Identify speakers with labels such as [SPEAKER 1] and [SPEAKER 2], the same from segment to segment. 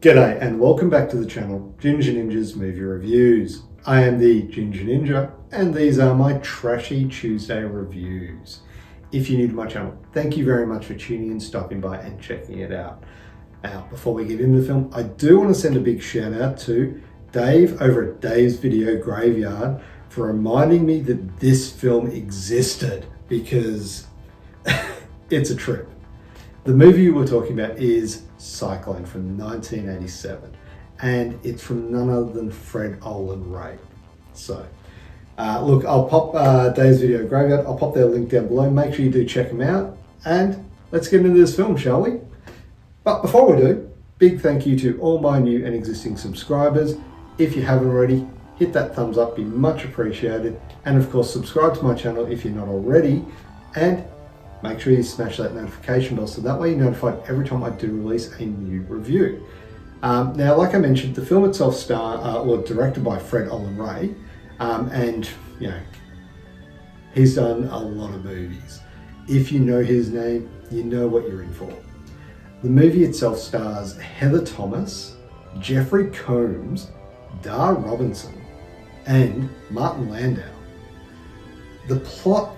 [SPEAKER 1] G'day and welcome back to the channel, Ginger Ninja's Movie Reviews. I am the Ginger Ninja and these are my Trashy Tuesday reviews. If you're new to my channel, thank you very much for tuning in, stopping by and checking it out. Now, before we get into the film, I do want to send a big shout out to Dave over at Dave's Video Graveyard for reminding me that this film existed, because it's a trip. The movie we're talking about is Cyclone from 1987, and it's from none other than fredolenray. So, look, I'll pop Dave's Video Graveyard, I'll pop their link down below. Make sure you do check them out, and let's get into this film, shall we? But before we do, big thank you to all my new and existing subscribers. If you haven't already, hit that thumbs up, be much appreciated. And of course, subscribe to my channel if you're not already, and make sure you smash that notification bell so that way you're notified every time I do release a new review. Now, like I mentioned, the film itself directed by fredolenray, and you know, he's done a lot of movies. If you know his name, you know what you're in for. The movie itself stars Heather Thomas, Jeffrey Combs, Dar Robinson, and Martin Landau. The plot: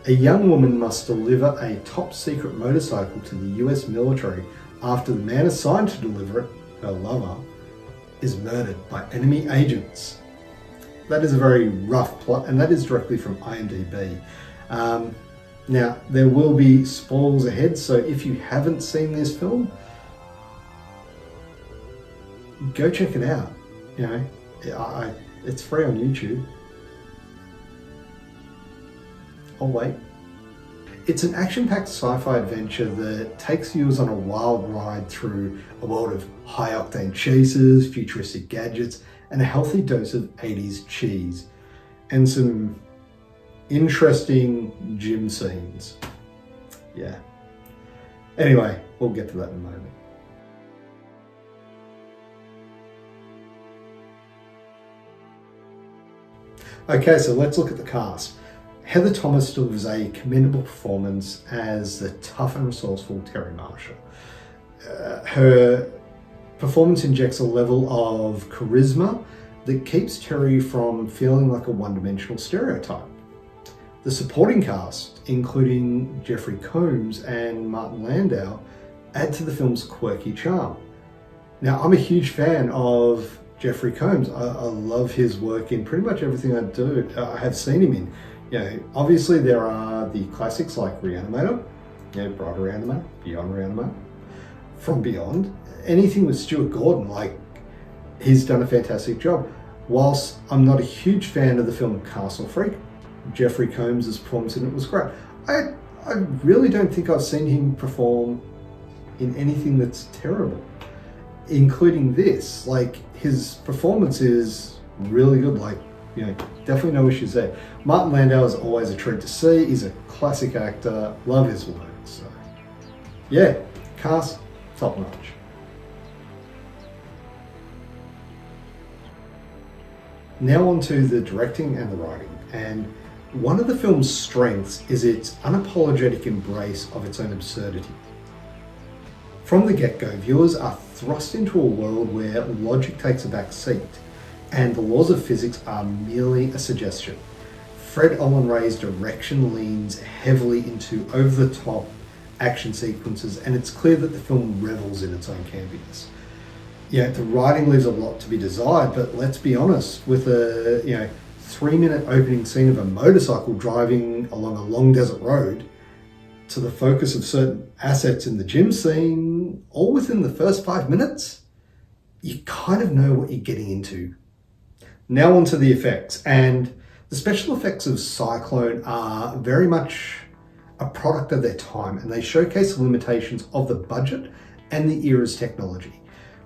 [SPEAKER 1] a young woman must deliver a top secret motorcycle to the US military after the man assigned to deliver it, her lover, is murdered by enemy agents. That is a very rough plot, and that is directly from IMDb. Now, there will be spoilers ahead, so if you haven't seen this film, go check it out. You know, it's free on YouTube. I'll wait. It's an action-packed sci-fi adventure that takes viewers on a wild ride through a world of high-octane chases, futuristic gadgets, and a healthy dose of 80s cheese, and some interesting gym scenes. Yeah. Anyway, we'll get to that in a moment. Okay, so let's look at the cast. Heather Thomas delivers a commendable performance as the tough and resourceful Terry Marshall. Her performance injects a level of charisma that keeps Terry from feeling like a one-dimensional stereotype. The supporting cast, including Jeffrey Combs and Martin Landau, add to the film's quirky charm. Now, I'm a huge fan of Jeffrey Combs. I love his work in pretty much everything I have seen him in. You know, obviously there are the classics like Reanimator, you know, Bride Reanimator, Beyond Reanimator, From Beyond. Anything with Stuart Gordon, like, he's done a fantastic job. Whilst I'm not a huge fan of the film Castle Freak, Jeffrey Combs' performance in it was great. I really don't think I've seen him perform in anything that's terrible, including this. Like, his performance is really good. Like, you know, definitely no issues there. Martin Landau is always a treat to see. He's a classic actor. Love his work. So, yeah, cast, top notch. Now on to the directing and the writing. And one of the film's strengths is its unapologetic embrace of its own absurdity. From the get-go, viewers are thrust into a world where logic takes a back seat, and the laws of physics are merely a suggestion. fredolenray's direction leans heavily into over-the-top action sequences, and it's clear that the film revels in its own campiness. Yeah, the writing leaves a lot to be desired, but let's be honest, with a 3-minute opening scene of a motorcycle driving along a long desert road, to the focus of certain assets in the gym scene, all within the first 5 minutes, you kind of know what you're getting into. Now on to the effects, and the special effects of Cyclone are very much a product of their time, and they showcase the limitations of the budget and the era's technology.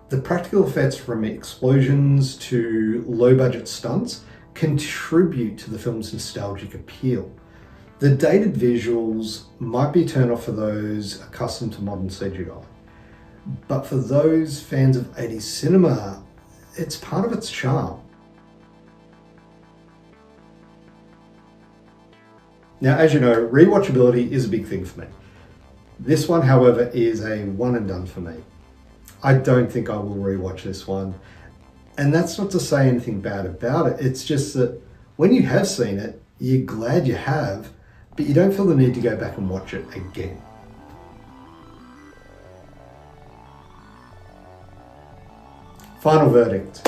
[SPEAKER 1] The practical effects, from explosions to low-budget stunts, contribute to the film's nostalgic appeal. The dated visuals might be a turn off for those accustomed to modern CGI, but for those fans of 80s cinema, it's part of its charm. Now, as you know, rewatchability is a big thing for me. This one, however, is a one and done for me. I don't think I will rewatch this one. And that's not to say anything bad about it. It's just that when you have seen it, you're glad you have, but you don't feel the need to go back and watch it again. Final verdict.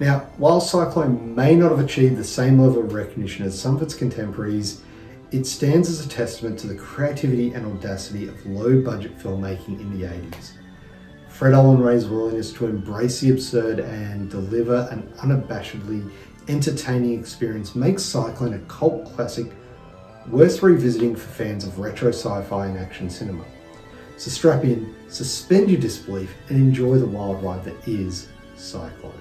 [SPEAKER 1] Now, while Cyclone may not have achieved the same level of recognition as some of its contemporaries, it stands as a testament to the creativity and audacity of low-budget filmmaking in the 80s. fredolenray's willingness to embrace the absurd and deliver an unabashedly entertaining experience makes Cyclone a cult classic worth revisiting for fans of retro sci-fi and action cinema. So strap in, suspend your disbelief, and enjoy the wild ride that is Cyclone.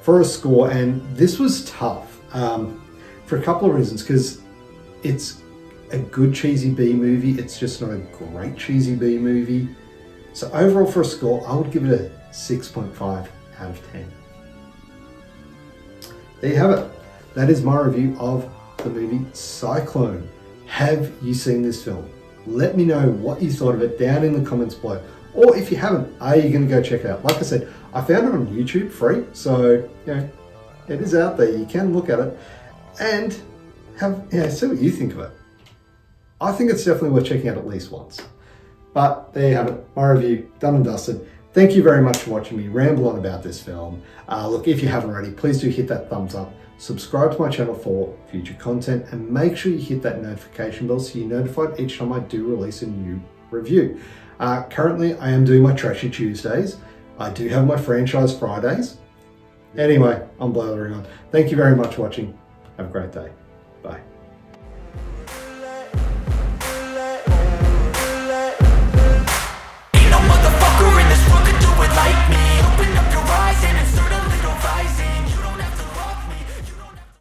[SPEAKER 1] For a score, and this was tough for a couple of reasons, because it's a good cheesy B movie, it's just not a great cheesy B movie. So overall for a score, I would give it a 6.5 out of 10. There you have it. That is my review of the movie Cyclone. Have you seen this film? Let me know what you thought of it down in the comments below. Or if you haven't, are you going to go check it out? Like I said, I found it on YouTube free, so it is out there. You can look at it and see what you think of it. I think it's definitely worth checking out at least once. But there you have it, my review, done and dusted. Thank you very much for watching me ramble on about this film. Look, if you haven't already, please do hit that thumbs up, subscribe to my channel for future content, and make sure you hit that notification bell so you're notified each time I do release a new review. Currently, I am doing my Trashy Tuesdays. I do have my Franchise Fridays. Anyway, I'm blathering on. Thank you very much for watching. Have a great day. Bye.